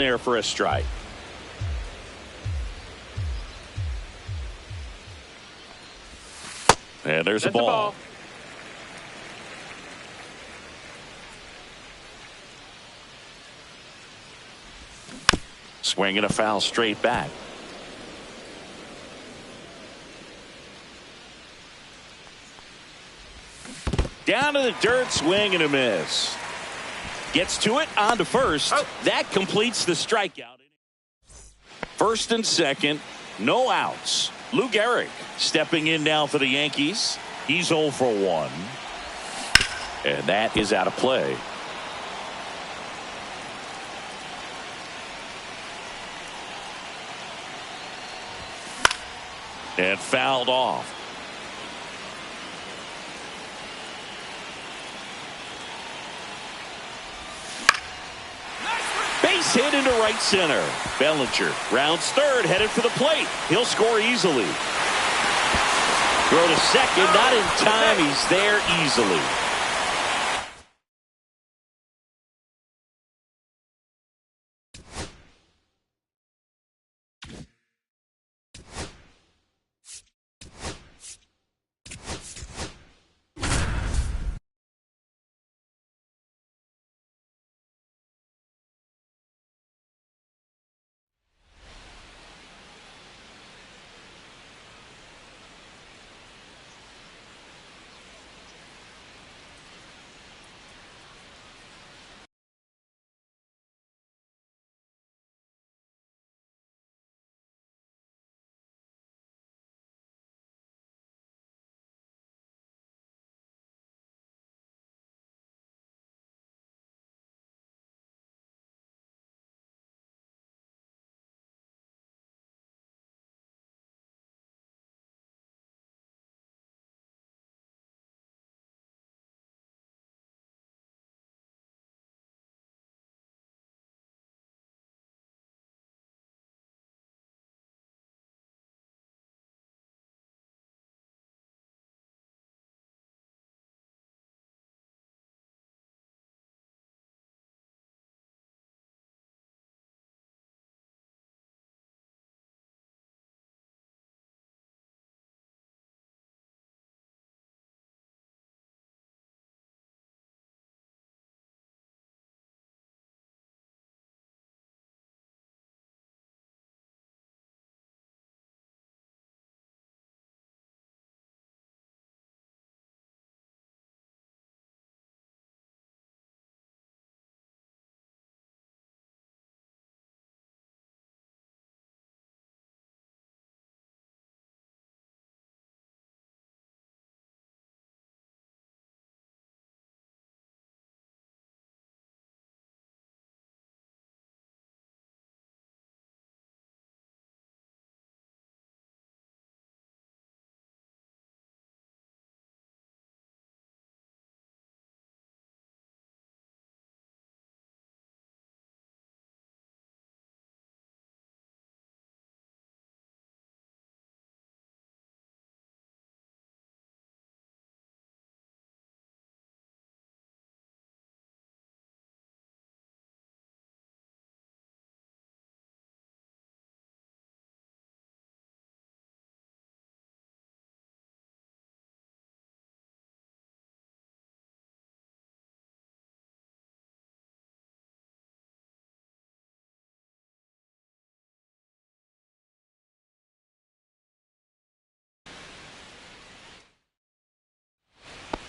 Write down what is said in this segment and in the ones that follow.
there for a strike. And there's a ball. Swinging a foul straight back. Down to the dirt, swing and a miss. Gets to it, on to first. That completes the strikeout. First and second, no outs. Lou Gehrig stepping in now for the Yankees. He's 0 for 1. And that is out of play. And fouled off. Base hit into right center. Bellinger rounds third, headed for the plate. He'll score easily. Throw to second, not in time. He's there easily.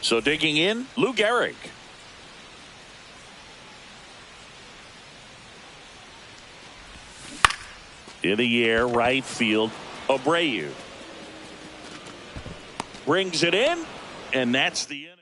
So digging in, Lou Gehrig. In the air, right field, Abreu. Brings it in, and that's the inning.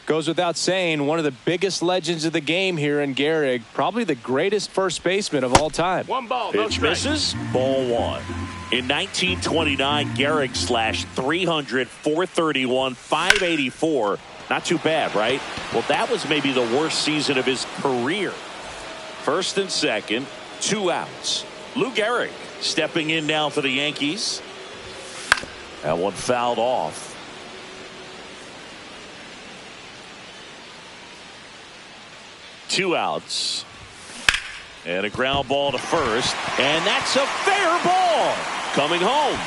Goes without saying, one of the biggest legends of the game here in Gehrig. Probably the greatest first baseman of all time. One ball, Pitch misses, ball one. In 1929, Gehrig slashed 300, 431, 584. Not too bad, right? Well, that was maybe the worst season of his career. First and second, 2 outs. Lou Gehrig stepping in now for the Yankees. That one fouled off. Two outs. And a ground ball to first. And that's a fair ball. Coming home.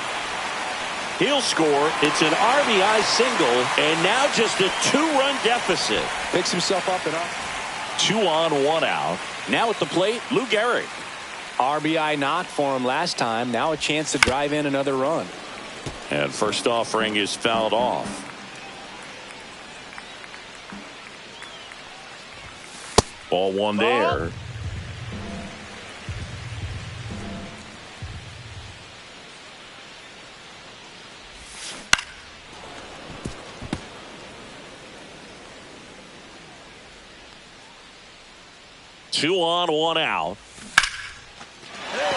He'll score. It's an RBI single. And now just a 2-run deficit. Picks himself up and up. 2 on, 1 out. Now at the plate, Lou Gehrig. RBI knock for him last time. Now a chance to drive in another run. And first offering is fouled off. Ball 1 there. Two on, 1 out.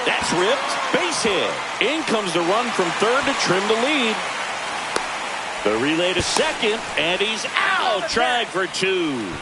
That's ripped. Base hit. In comes the run from third to trim the lead. The relay to second, and he's out. Trying for 2.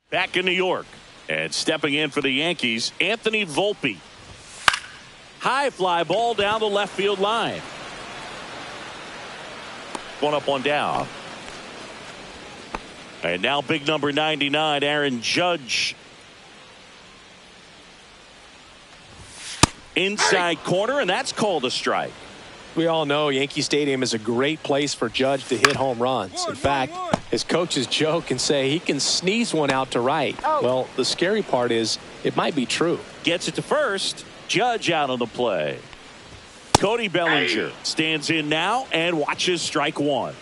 Back in New York, and stepping in for the Yankees, Anthony Volpe. High fly ball down the left field line. 1 up, 1 down. And now big number 99, Aaron Judge. Inside corner, and that's called a strike. We all know Yankee Stadium is a great place for Judge to hit home runs. In fact, his coaches joke and say he can sneeze one out to right. Well, the scary part is it might be true. Gets it to first. Judge out on the play. Cody Bellinger stands in now and watches strike 1.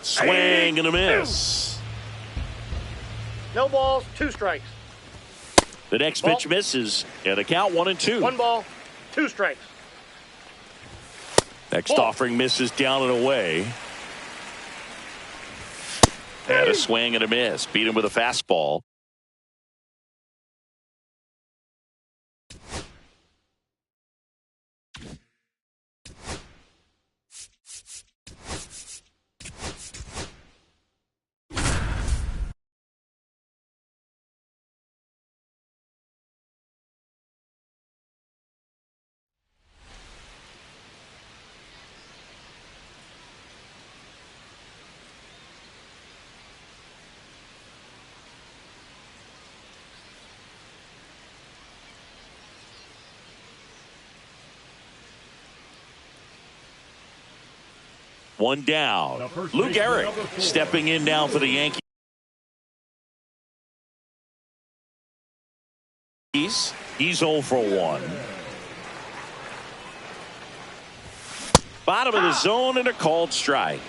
Swing and a miss. No balls, 2 strikes. The next pitch misses, and the count 1-2. 1 ball, 2 strikes. Next offering misses down and away. And a swing and a miss. Beat him with a fastball. One down. Lou Gehrig stepping in now for the Yankees. He's 0 for 1. Bottom of the zone and a called strike.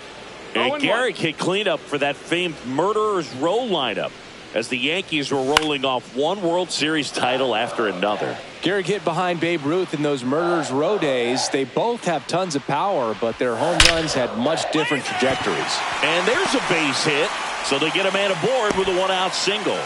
And Gehrig hit cleanup for that famed Murderers Row lineup as the Yankees were rolling off one World Series title after another. Gehrig hit behind Babe Ruth in those Murderers Row days. They both have tons of power, but their home runs had much different trajectories. And there's a base hit, so they get a man aboard with a 1-out single.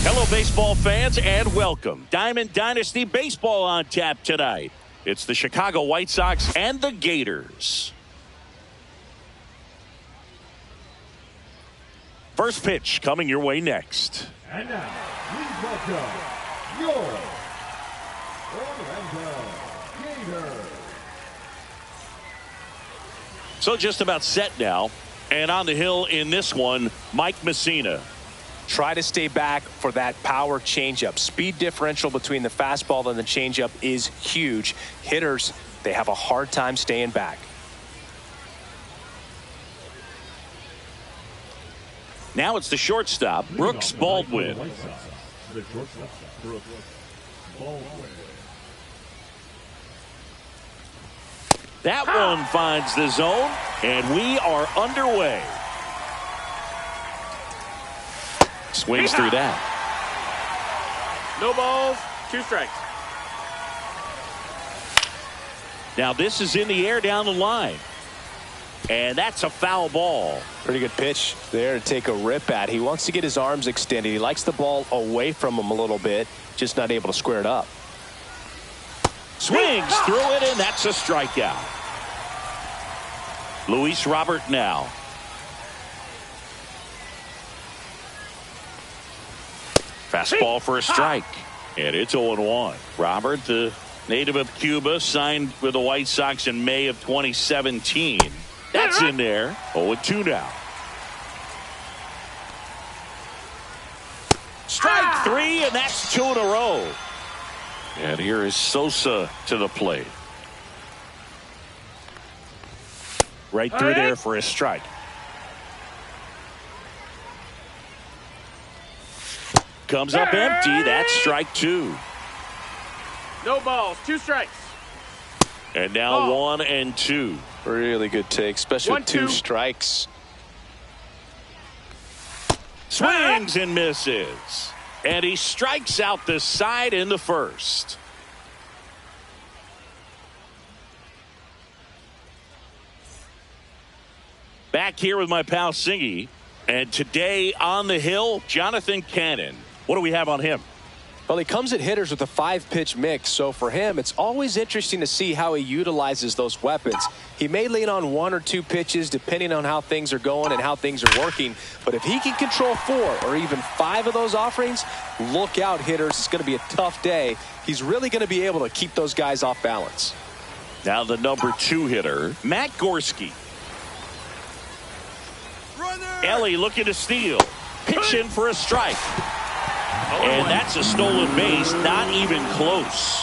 Hello, baseball fans, and welcome. Diamond Dynasty Baseball on tap tonight. It's the Chicago White Sox and the Gators. First pitch coming your way next. And now, please welcome your Orlando Gators. So just about set now. And on the hill in this one, Mike Mussina. Try to stay back for that power changeup. Speed differential between the fastball and the changeup is huge. Hitters, they have a hard time staying back. Now it's the shortstop, Brooks Baldwin. The shortstop, Brooks Baldwin. That one finds the zone, and we are underway. Swings through that. No balls, 2 strikes. Now this is in the air down the line. And that's a foul ball. Pretty good pitch there to take a rip at. He wants to get his arms extended. He likes the ball away from him a little bit, just not able to square it up. Swings through it, and that's a strikeout. Luis Robert now. Fastball for a strike. And it's 0-1. Robert, the native of Cuba, signed with the White Sox in May of 2017. That's in there. 0-2 now. Strike 3, and that's 2 in a row. And here is Sosa to the plate. Right through there for a strike. Comes up empty. That's strike 2. No balls, 2 strikes. And now 1 and 2. Really good take, especially with 2 1-2. strikes. Swings and misses. And he strikes out the side in the first. Back here with my pal Singy. And today on the hill, Jonathan Cannon. What do we have on him? Well, he comes at hitters with a 5-pitch mix, so for him, it's always interesting to see how he utilizes those weapons. He may lean on 1 or 2 pitches depending on how things are going and how things are working, but if he can control 4 or even 5 of those offerings, look out, hitters. It's going to be a tough day. He's really going to be able to keep those guys off balance. Now the number 2 hitter, Matt Gorski. Ellie looking to steal. Pitch in for a strike. And that's a stolen base, not even close.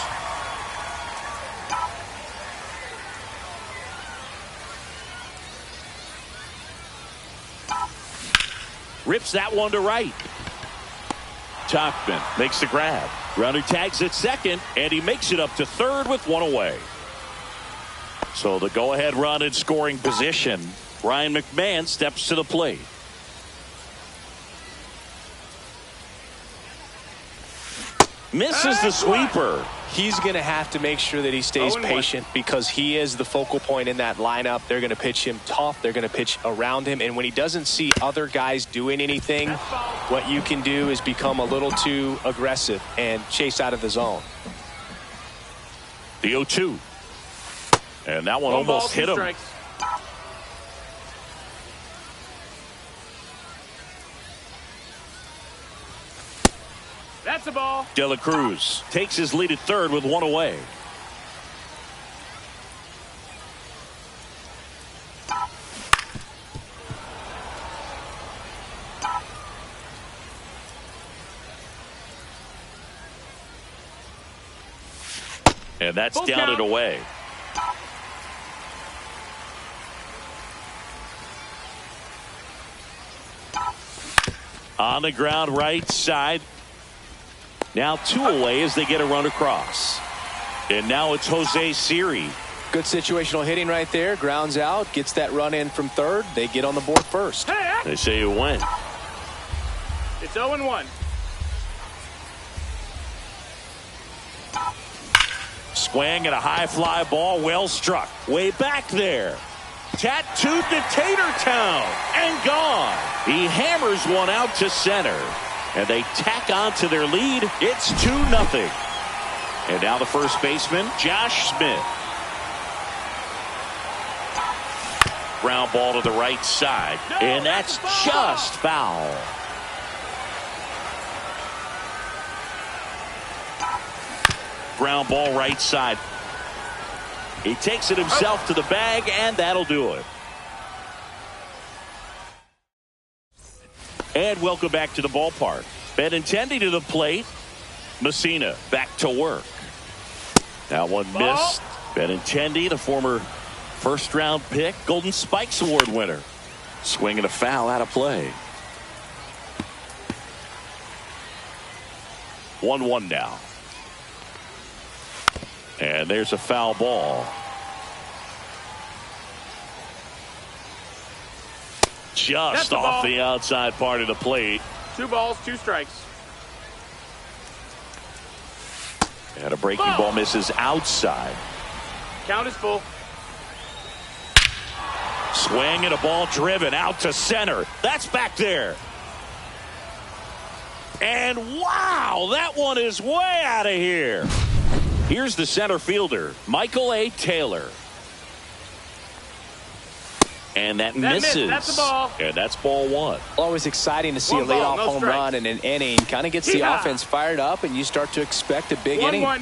Rips that one to right. Tauchman makes the grab. Runner tags at second, and he makes it up to third with 1 away. So the go-ahead run in scoring position. Ryan McMahon steps to the plate. Misses the sweeper. He's going to have to make sure that he stays patient because he is the focal point in that lineup. They're going to pitch him tough. They're going to pitch around him. And when he doesn't see other guys doing anything, what you can do is become a little too aggressive and chase out of the zone. The 0-2. And that one almost hit him. Strikes. That's a ball. De La Cruz takes his lead at third with 1 away. And that's Full down count. and away. On the ground right side. Now 2 away as they get a run across. And now it's Jose Siri. Good situational hitting right there. Grounds out. Gets that run in from third. They get on the board first. They say it went. It's 0-1. Swing and a high fly ball. Well struck. Way back there. Tattooed to Tatertown. And gone. He hammers one out to center. And they tack on to their lead. It's 2-0. And now the first baseman, Josh Smith. Ground ball to the right side. And that's just foul. Ground ball right side. He takes it himself to the bag, and that'll do it. And welcome back to the ballpark. Benintendi to the plate. Messina back to work. That one missed. Benintendi, the former first-round pick, Golden Spikes Award winner. Swinging a foul out of play. 1-1 now. And there's a foul ball. Just off the outside part of the plate. 2 balls, 2 strikes. And a breaking ball misses outside. Count is full. Swing and a ball driven out to center. That's back there. And wow, that one is way out of here. Here's the center fielder, Michael A. Taylor. And that misses. That's the ball. And that's ball 1. Always exciting to see a leadoff home run in an inning. Kind of gets the offense fired up, and you start to expect a big inning. 1-1.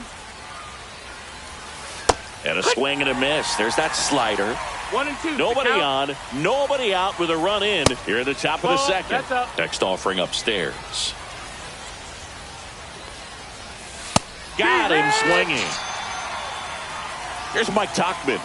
And a swing and a miss. There's that slider. 1 and 2. Nobody on, nobody out with a run in here at the top of the second. That's up. Next offering upstairs. Got him swinging. Here's Mike Tauchman.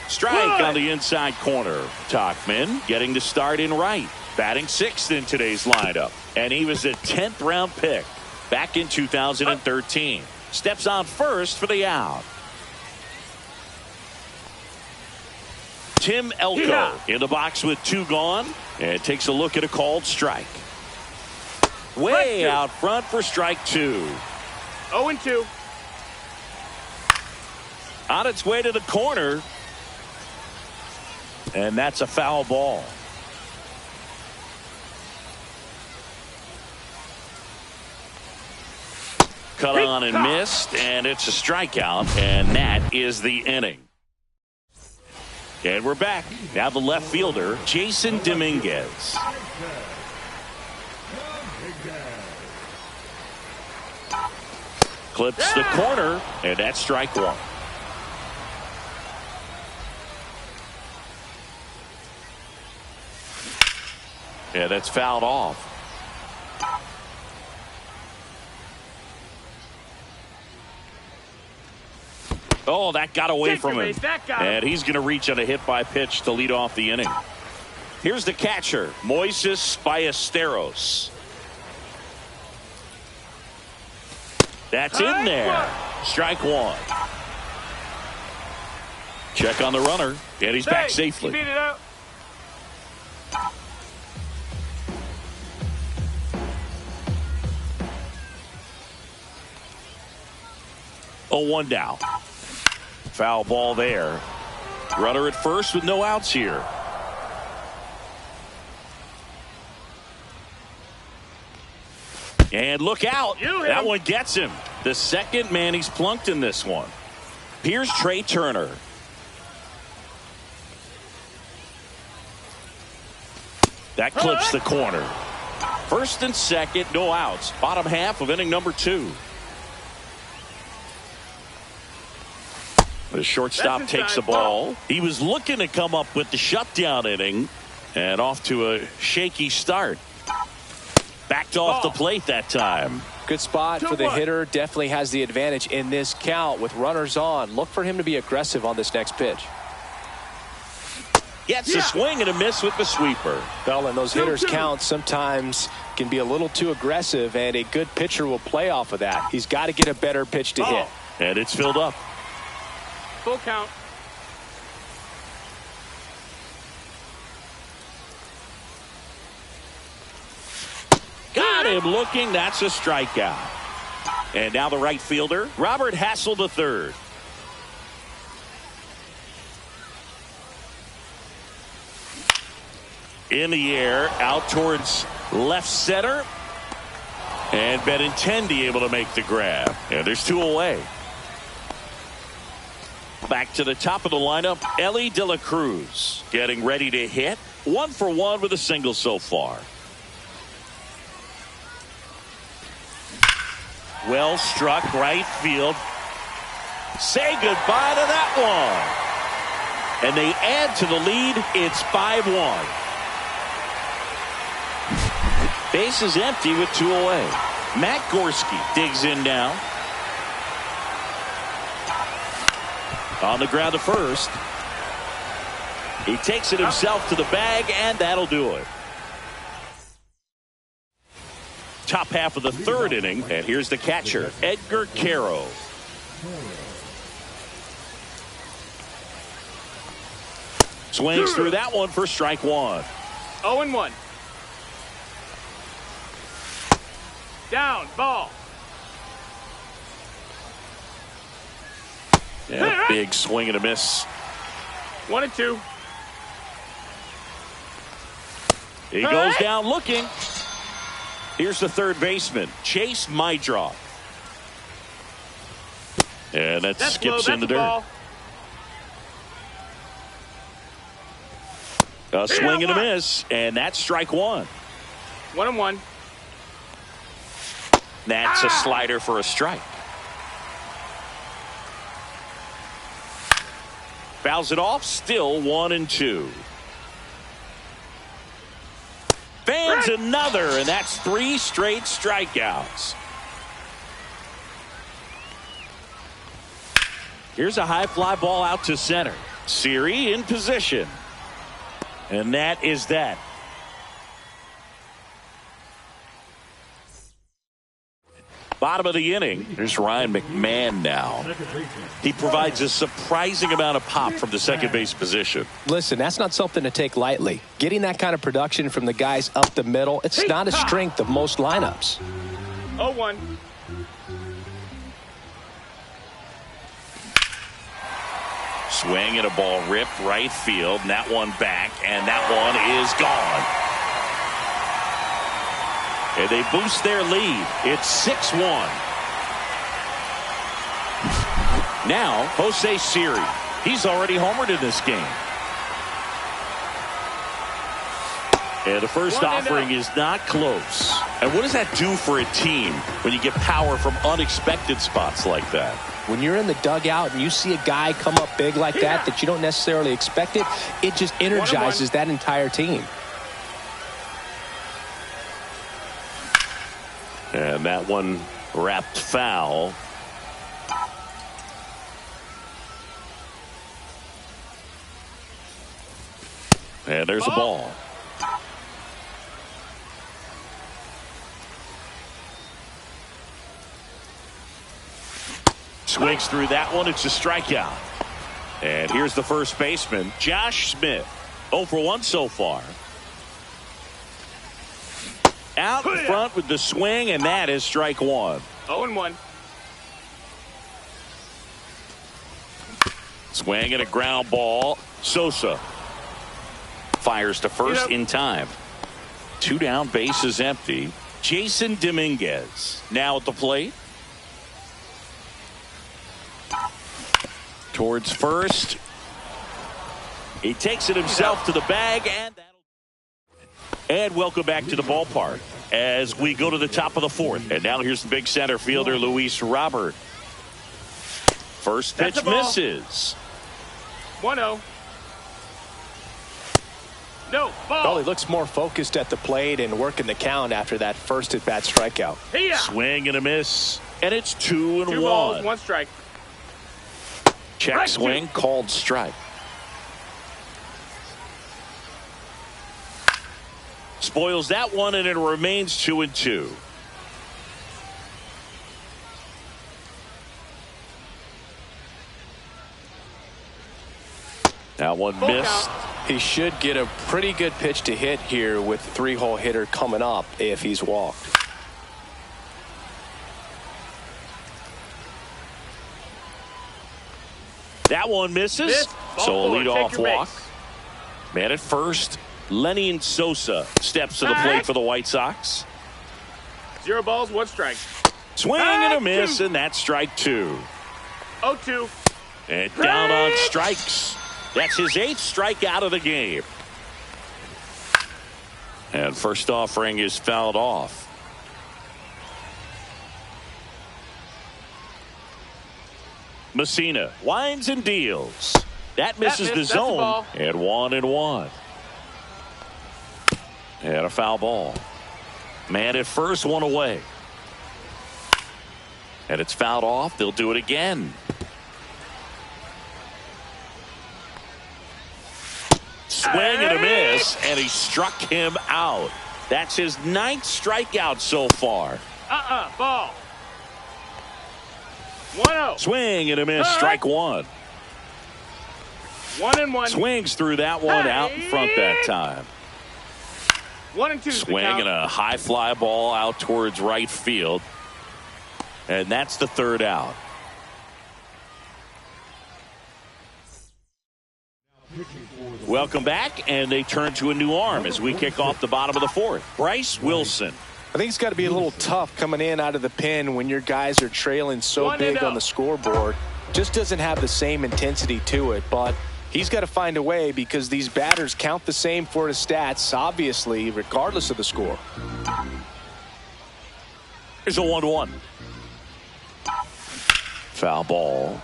Strike on the inside corner. Tauchman getting the start in right. Batting 6th in today's lineup. And he was a 10th round pick back in 2013. Steps on first for the out. Tim Elko in the box with 2 gone. And takes a look at a called strike. Way out front for strike 2. 0 and 2. On its way to the corner. And that's a foul ball. Cut on and missed, and it's a strikeout, and that is the inning. And we're back. Now the left fielder, Jason Dominguez. Clips the corner, and that's strike 1. Yeah, that's fouled off. Oh, that got away from him. And he's going to reach on a hit by pitch to lead off the inning. Here's the catcher, Moises Ballesteros. That's in there. Strike 1. Check on the runner, and he's back safely. Beat it up. Oh, 1 down. Foul ball there. Runner at first with no outs here. And look out. That one gets him. The second man he's plunked in this one. Here's Trey Turner. That clips the corner. First and second, no outs. Bottom half of inning number 2. The shortstop takes the ball. He was looking to come up with the shutdown inning, and off to a shaky start. Backed off the plate that time. Good spot for the hitter. Definitely has the advantage in this count with runners on. Look for him to be aggressive on this next pitch. Gets a swing and a miss with the sweeper. Well, and those hitters' counts sometimes can be a little too aggressive, and a good pitcher will play off of that. He's got to get a better pitch to hit. And it's filled up. Full count. Got him looking. That's a strikeout. And now the right fielder, Robert Hassel III. In the air, out towards left center. And Benintendi able to make the grab. And there's 2 away. Back to the top of the lineup, Elly De La Cruz getting ready to hit. 1 for 1 with a single so far. Well struck right field. Say goodbye to that one. And they add to the lead. It's 5-1. Base is empty with 2 away. Matt Gorski digs in now. On the ground to first. He takes it himself to the bag, and that'll do it. Top half of the 3rd inning, and here's the catcher, Edgar Quero. Swings through that one for strike 1. 0-1. Down, ball. Yeah, big swing and a miss. 1-2. He goes down looking. Here's the third baseman, Chase Meidroth. And that skips in the dirt. A swing and a miss, and that's strike one. 1-1. That's a slider for a strike. Fouls it off, still 1-2. Fans another, and that's 3 straight strikeouts. Here's a high fly ball out to center. Siri in position. And that is that. Bottom of the inning. Here's Ryan McMahon now. He provides a surprising amount of pop from the second base position. Listen, that's not something to take lightly. Getting that kind of production from the guys up the middle, it's not a strength of most lineups. 0-1. Swing and a ball ripped right field, and that one back, and that one is gone. And they boost their lead. It's 6-1. Now, Jose Siri. He's already homered in this game. And the first offering is not close. And what does that do for a team when you get power from unexpected spots like that? When you're in the dugout and you see a guy come up big like that you don't necessarily expect it just energizes that entire team. And that one wrapped foul. And there's a ball. Swings through that one. It's a strikeout. And here's the first baseman, Josh Smith. 0 for 1 so far. Out in front with the swing, and that is strike one. 0-1. Swing and a ground ball. Sosa fires to first in time. 2 down, bases empty. Jason Dominguez now at the plate. Towards first. He takes it himself to the bag, and welcome back to the ballpark as we go to the top of the 4th. And now here's the big center fielder, Luis Robert. First pitch misses. 1-0. No, ball. Well, he looks more focused at the plate and working the count after that first at-bat strikeout. Swing and a miss, and it's 2-1. 2 balls, 1 strike. Check swing, called strike. Spoils that one, and it remains 2-2. That one missed. He should get a pretty good pitch to hit here with the 3-hole hitter coming up if he's walked. That one misses. So a leadoff walk. Man at first. Lenny Sosa steps to the plate for the White Sox. 0 balls, 1 strike. Swing and a miss, and that's strike 2. 0-2. And down on strikes. That's his 8th strikeout of the game. And first offering is fouled off. Messina winds and deals. That misses the zone. And 1-1. And a foul ball. Man at first, 1 away. And it's fouled off. They'll do it again. Swing and a miss, and he struck him out. That's his 9th strikeout so far. Ball. 1-0. Swing and a miss, strike 1. 1-1. Swings through that one out in front that time. 1 and 2. Swinging a high fly ball out towards right field. And that's the third out. Welcome back, and they turn to a new arm as we kick off the bottom of the fourth. Bryce Wilson. I think it's got to be a little tough coming in out of the pen when your guys are trailing so big on the scoreboard. Just doesn't have the same intensity to it, but he's got to find a way because these batters count the same for his stats, obviously, regardless of the score. Here's a 1-1. Foul ball.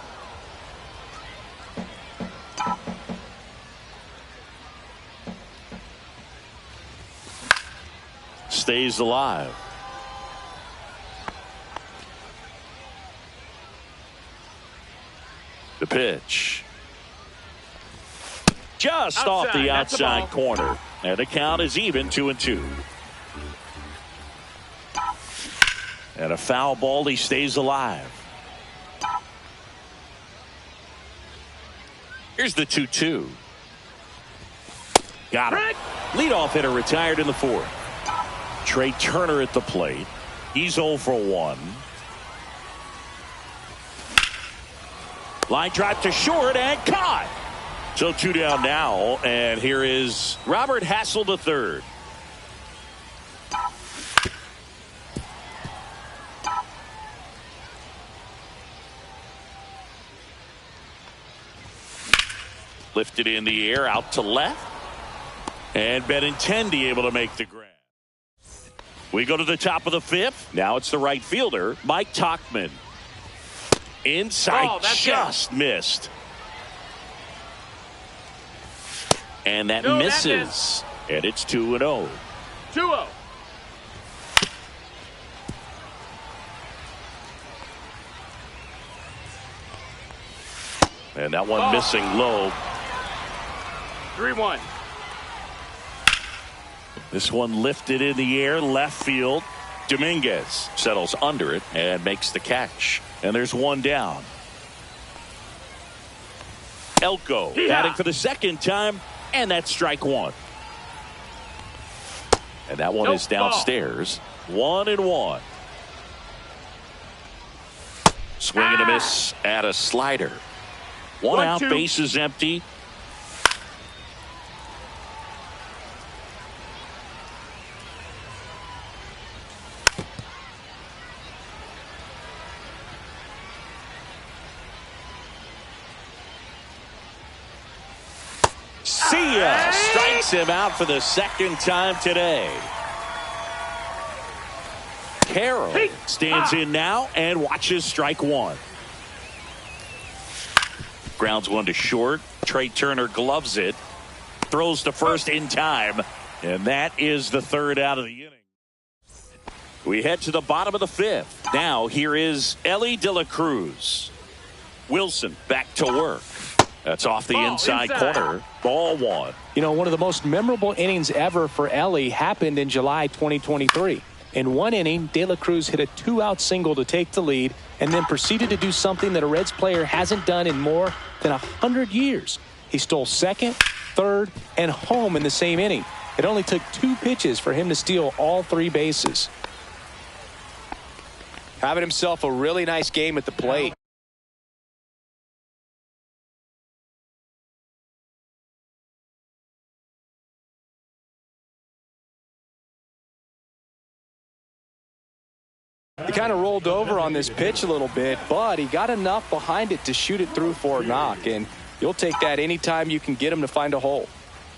Stays alive. The pitch. Just off the outside corner. And the count is even, 2-2. And a foul ball, he stays alive. Here's the 2-2. Got him. Leadoff hitter retired in the fourth. Trey Turner at the plate. He's 0 for 1. Line drive to short and caught. So 2 down now, and here is Robert Hassel III. Lifted in the air out to left. And Benintendi able to make the grab. We go to the top of the fifth. Now it's the right fielder, Mike Tauchman. Inside, just missed. And that misses. And it's 2-0. 2-0. And that one missing low. 3-1. This one lifted in the air, left field. Dominguez settles under it and makes the catch. And there's one down. Elko batting for the second time, and that's strike one. And that one is downstairs. 1-1. Swing and a miss at a slider. One out, base is empty. Strikes him out for the second time today. Carroll stands in now and watches strike one. Grounds one to short. Trey Turner gloves it. Throws to first in time. And that is the third out of the inning. We head to the bottom of the fifth. Now here is Elly De La Cruz. Wilson back to work. That's off the inside corner. Ball one. You know, one of the most memorable innings ever for Elly happened in July 2023. In one inning, De La Cruz hit a 2-out single to take the lead and then proceeded to do something that a Reds player hasn't done in more than 100 years. He stole second, third, and home in the same inning. It only took 2 pitches for him to steal all 3 bases. Having himself a really nice game at the plate. He kind of rolled over on this pitch a little bit, but he got enough behind it to shoot it through for a knock, and you'll take that anytime you can get him to find a hole.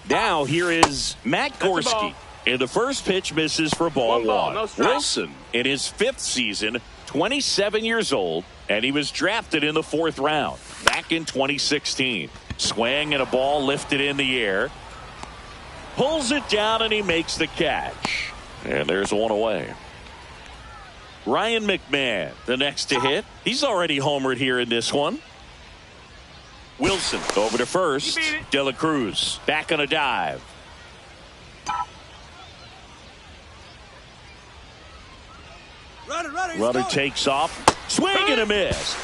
Now here is Matt Gorski. And the first pitch misses for ball one. No Wilson in his 5th season, 27 years old, and he was drafted in the 4th round back in 2016. Swing and a ball lifted in the air. Pulls it down and he makes the catch. And there's one away. Ryan McMahon, the next to hit. He's already homered here in this one. Wilson over to first. De La Cruz back on a dive. Runner takes off. Swing and a miss.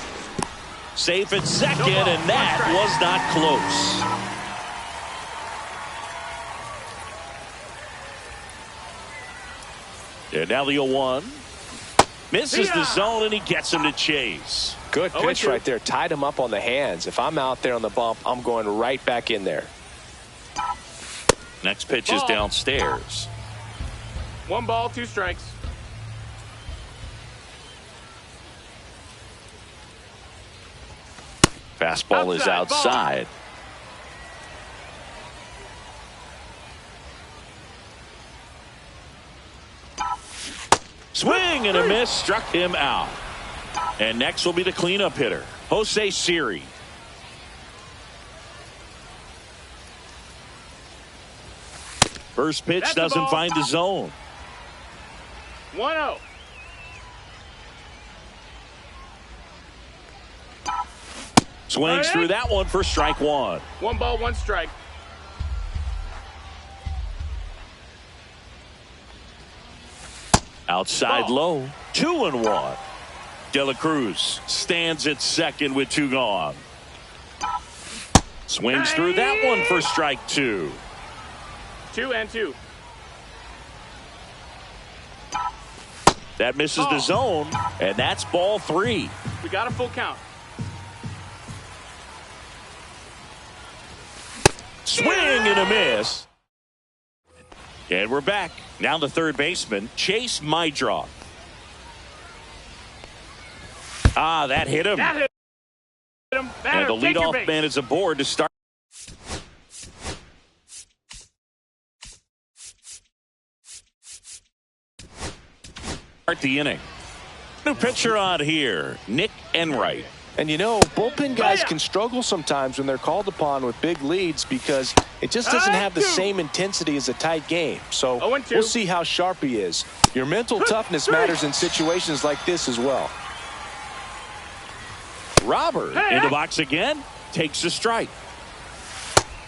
Safe at second, and that was not close. And now the 0-1. Misses the zone, and he gets him to chase. Good pitch right there. Tied him up on the hands. If I'm out there on the bump, I'm going right back in there. Next pitch is downstairs. 1 ball, 2 strikes. Fastball is outside. Swing and a miss, struck him out. And next will be the cleanup hitter, Jose Siri. First pitch doesn't find the zone. 1-0. Swings through that one for strike 1. 1 ball, 1 strike. Outside low, 2-1. De La Cruz stands at second with 2 gone. Swings through that one for strike 2. 2-2. That misses the zone, and that's ball 3. We got a full count. Swing and a miss. And we're back. Now the third baseman, Chase Meidroth. That hit him. That hit him. And the leadoff man is aboard to start. The inning. New pitcher on here, Nick Enright. And you know, bullpen guys can struggle sometimes when they're called upon with big leads because it just doesn't have the same intensity as a tight game. So we'll see how sharp he is. Your mental toughness matters in situations like this as well. Robert in the box again, takes a strike.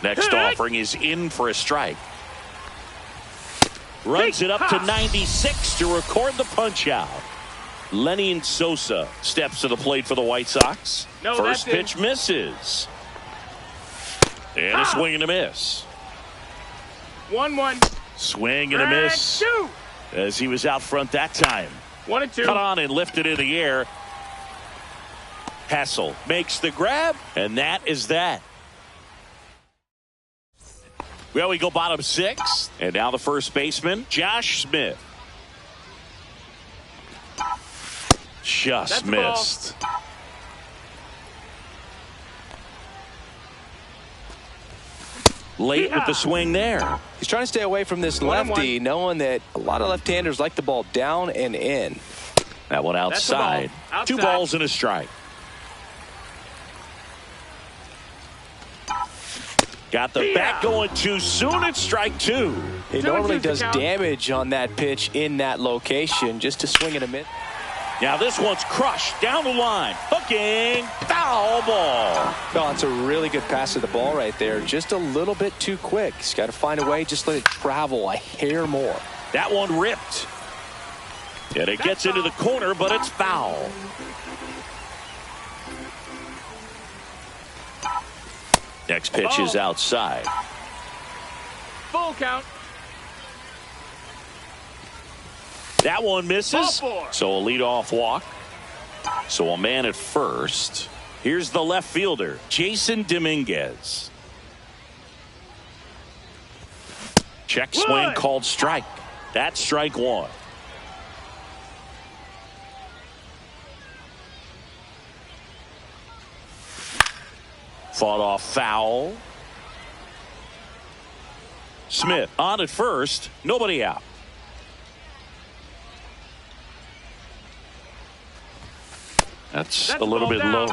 Next offering is in for a strike. Runs it up to 96 to record the punch out. Lenny Sosa steps to the plate for the White Sox. First pitch misses. And a swing and a miss. 1-1. Swing and a miss. As he was out front that time. 1-2. Cut on and lifted in the air. Hassel makes the grab, and that is that. Well, we go bottom 6, and now the first baseman, Josh Smith. Just missed. Late with the swing there. He's trying to stay away from this lefty, knowing that a lot of left-handers like the ball down and in. That one outside. 2 balls and a strike. Got the bat going too soon at strike 2. He normally does damage on that pitch in that location just to swing and a miss. Now this one's crushed down the line. Hooking. Foul ball. No, it's a really good pass of the ball right there. Just a little bit too quick. He's got to find a way. Just let it travel a hair more. That one ripped. And it gets into the corner, but it's foul. Next pitch is outside. Full count. That one misses. So a leadoff walk. So a man at first. Here's the left fielder, Jason Dominguez. Check swing called strike. That's strike 1. Fought off foul. Smith on at first. Nobody out. That's a little bit low.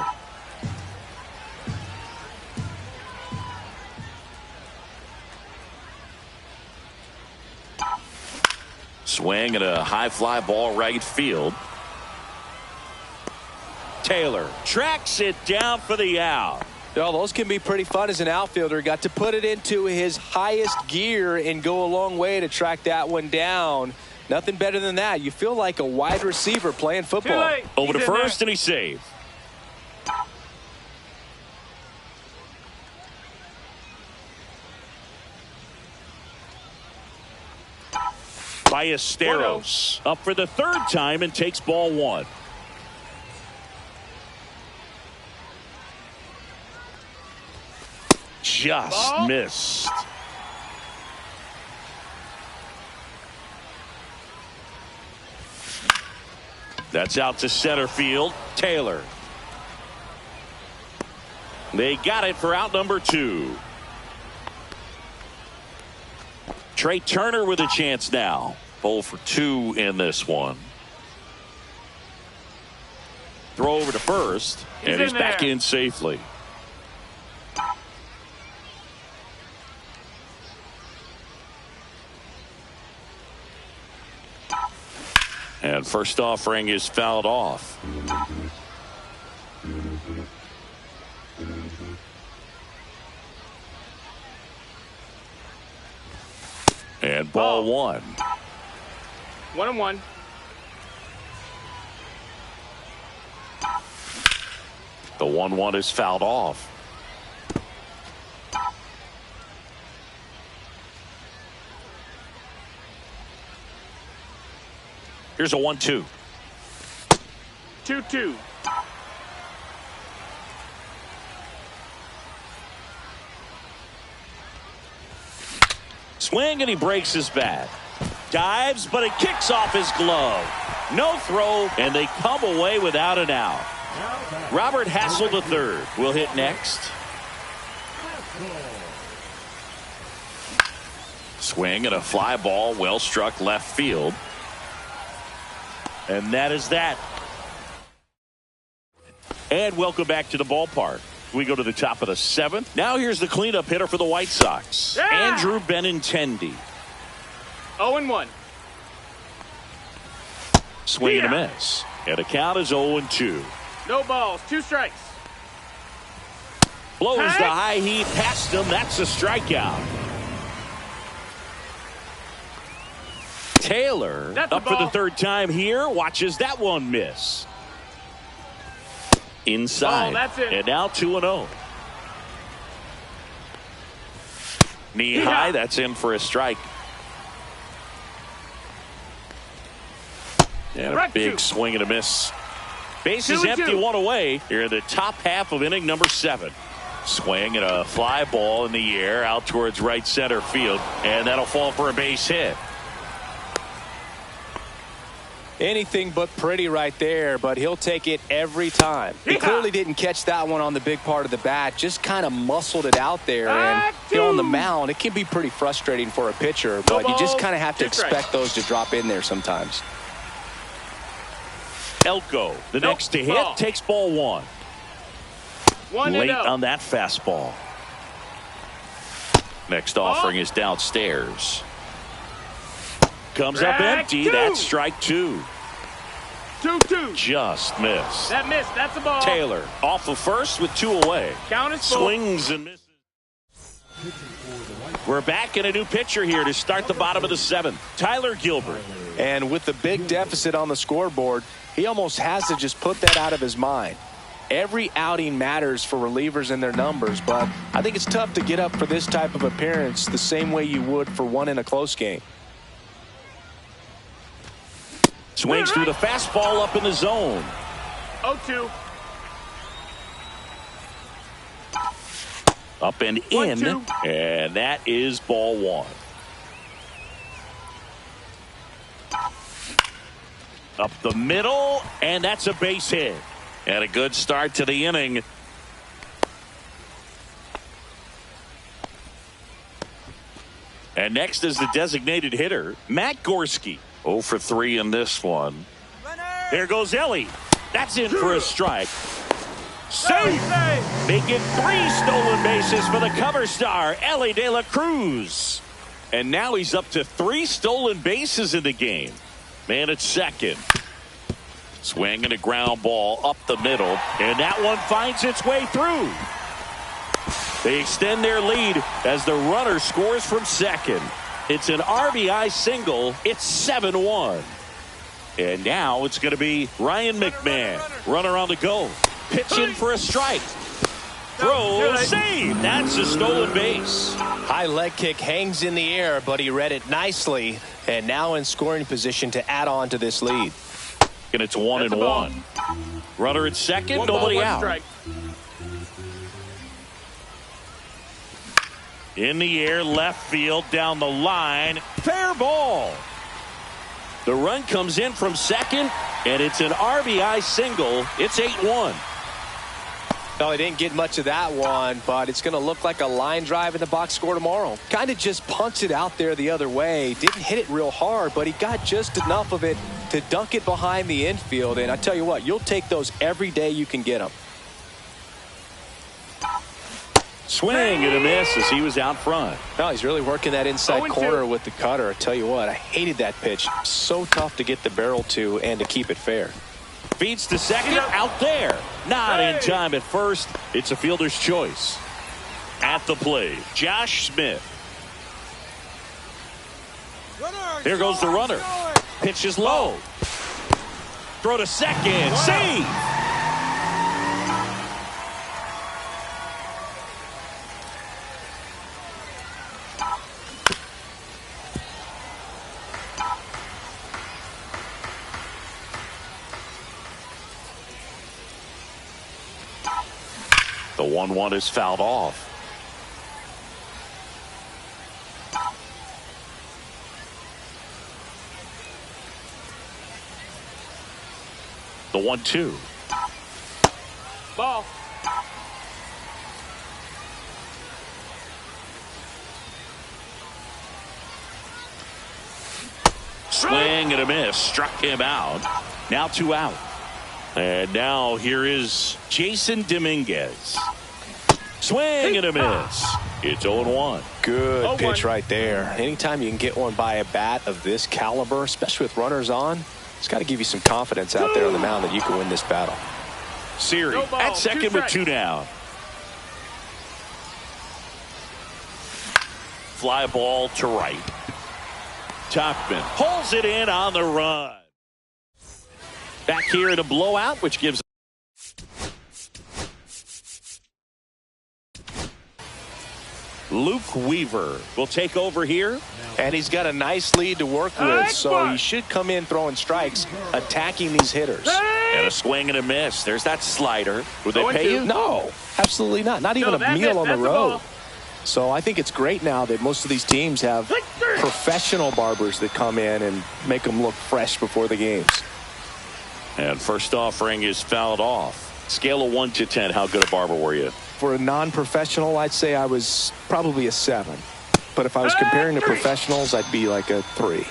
Swing and a high fly ball right field. Taylor tracks it down for the out. Well, those can be pretty fun as an outfielder. Got to put it into his highest gear and go a long way to track that one down. Nothing better than that. You feel like a wide receiver playing football. Over to first, and he saved. Ballesteros up for the third time and takes ball one. Just missed. That's out to center field. Taylor. They got it for out number 2. Trey Turner with a chance now. 0 for 2 in this one. Throw over to first, and he's back in safely. And first offering is fouled off. And ball one. 1-1. The 1-1 is fouled off. Here's a 1-2. 2-2. Swing and he breaks his bat. Dives, but it kicks off his glove. No throw, and they come away without an out. Robert Hassel III will hit next. Swing and a fly ball, well struck left field. And that is that. And welcome back to the ballpark. We go to the top of the 7th. Now here's the cleanup hitter for the White Sox. Yeah! Andrew Benintendi. 0-1. Swing and a miss. And the count is 0-2. No balls. 2 strikes. Blows the high heat past him. That's a strikeout. Taylor up for the third time here. Watches that one miss. Inside. That's it. And now 2-0. Knee high. That's in for a strike. And a big swing and a miss. Bases empty, 1 away. Here in the top half of inning number 7. Swing and a fly ball in the air out towards right center field. And that'll fall for a base hit. Anything but pretty right there, but he'll take it every time. He clearly didn't catch that one on the big part of the bat, just kind of muscled it out there. And on the mound, it can be pretty frustrating for a pitcher, but you just kind of have to expect those to drop in there sometimes. Elko, the next to hit, takes ball 1. Late on that fastball. Next offering is downstairs. Comes up empty. That's strike 2. 2-2. Just missed. That missed. That's a ball. Taylor off of first with 2 away. Count is full. Swings and misses. We're back in a new pitcher here to start the bottom of the 7th. Tyler Gilbert. And with the big deficit on the scoreboard, he almost has to just put that out of his mind. Every outing matters for relievers and their numbers, but I think it's tough to get up for this type of appearance the same way you would for one in a close game. Swings through the fastball up in the zone. 0-2. Up and in. 1-2. And that is ball 1. Up the middle. And that's a base hit. And a good start to the inning. And next is the designated hitter, Matt Gorski. 0 for 3 in this one. There goes Ellie. That's in for a strike. Safe. Making 3 stolen bases for the cover star, Ellie De La Cruz. And now he's up to 3 stolen bases in the game. Man at second. Swing and a ground ball up the middle. And that one finds its way through. They extend their lead as the runner scores from second. It's an RBI single. It's 7-1. And now it's going to be Ryan McMahon. Runner on the go. Pitch in for a strike. Throw, save. That's a stolen base. High leg kick hangs in the air, but he read it nicely, and now in scoring position to add on to this lead. And it's 1-1. Runner at second, nobody out. Strike. In the air, left field, down the line. Fair ball. The run comes in from second, and it's an RBI single. It's 8-1. No, he didn't get much of that one, but it's going to look like a line drive in the box score tomorrow. Kind of just punched it out there the other way. Didn't hit it real hard, but he got just enough of it to dunk it behind the infield. And I tell you what, you'll take those every day you can get them. Swing and a miss as he was out front. No, he's really working that inside 0-2. corner with the cutter. I tell you what, I hated that pitch. So tough to get the barrel to and to keep it fair. Feeds to second, out there. Not in time at first. It's a fielder's choice. At the plate, Josh Smith. Here goes the runner. Pitch is low. Throw to second. Save. The 1-1 is fouled off. The 1-2. Ball. Swing and a miss. Struck him out. Now 2 out. And now here is Jason Dominguez. Swing and a miss. It's 0-1. Good pitch right there. Anytime you can get one by a bat of this caliber, especially with runners on, it's got to give you some confidence out there on the mound that you can win this battle. Siri No ball, at second with 2 down. Fly ball to right. Topman pulls it in on the run. Back here in a blowout, which gives Luke Weaver will take over here. And he's got a nice lead to work with, so he should come in throwing strikes, attacking these hitters. And a swing and a miss. There's that slider. Would they pay you? No, absolutely not. Not even a meal on the road. So I think it's great now that most of these teams have professional barbers that come in and make them look fresh before the games. And first offering is fouled off. Scale of 1 to 10, how good a barber were you? For a non-professional, I'd say I was probably a 7. But if I was comparing to professionals, I'd be like a 3.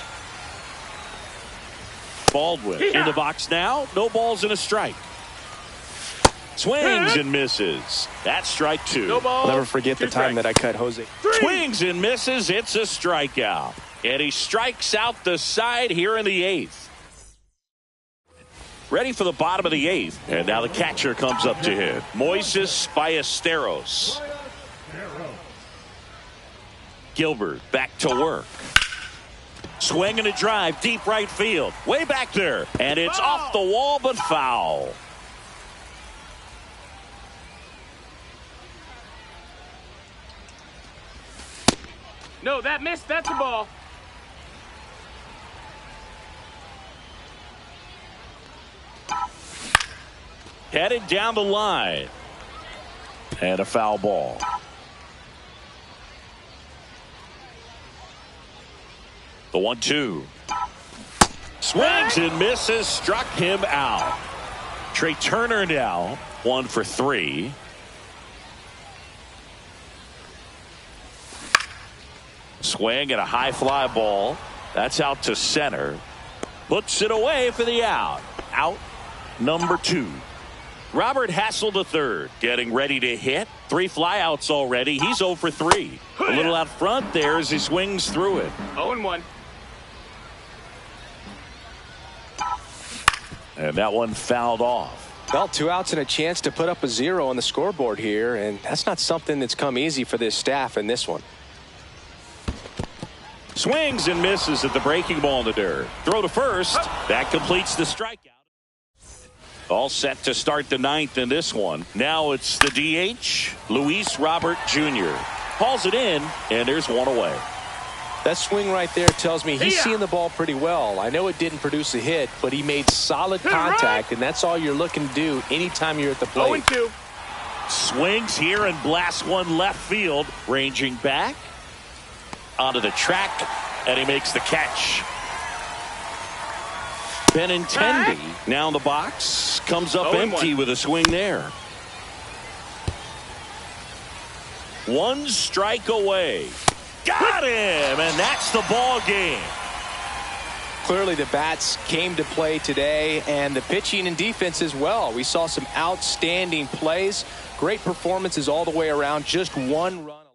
Baldwin in the box now. No balls and a strike. Swings and misses. That's strike 2. No ball. I'll never forget the time that I cut Jose. Swings and misses. It's a strikeout. And he strikes out the side here in the 8th. Ready for the bottom of the 8th. And now the catcher comes up to hit. Moises Ballesteros. Gilbert back to work. Swing and a drive, deep right field. Way back there. And it's off the wall, but foul. No, that missed. That's a ball. Headed down the line. And a foul ball. The 1-2. Swings and misses. Struck him out. Trey Turner now 1 for 3. Swing and a high fly ball. That's out to center. Puts it away for the out. Out number 2. Robert Hassel III getting ready to hit. 3 flyouts already. He's 0 for 3. A little out front there as he swings through it. 0-1. And that one fouled off. Well, 2 outs and a chance to put up a 0 on the scoreboard here, and that's not something that's come easy for this staff in this one. Swings and misses at the breaking ball in the dirt. Throw to first. That completes the strikeout. All set to start the ninth in this one. Now it's the DH, Luis Robert Jr. Hauls it in, and there's one away. That swing right there tells me he's seeing the ball pretty well. I know it didn't produce a hit, but he made solid contact, and that's all you're looking to do anytime you're at the plate. 0-2. Swings here and blasts one left field, ranging back onto the track, and he makes the catch. Benintendi now in the box, comes up empty with a swing there. One strike away. Got him, and that's the ball game. Clearly the bats came to play today, and the pitching and defense as well. We saw some outstanding plays, great performances all the way around, just one run.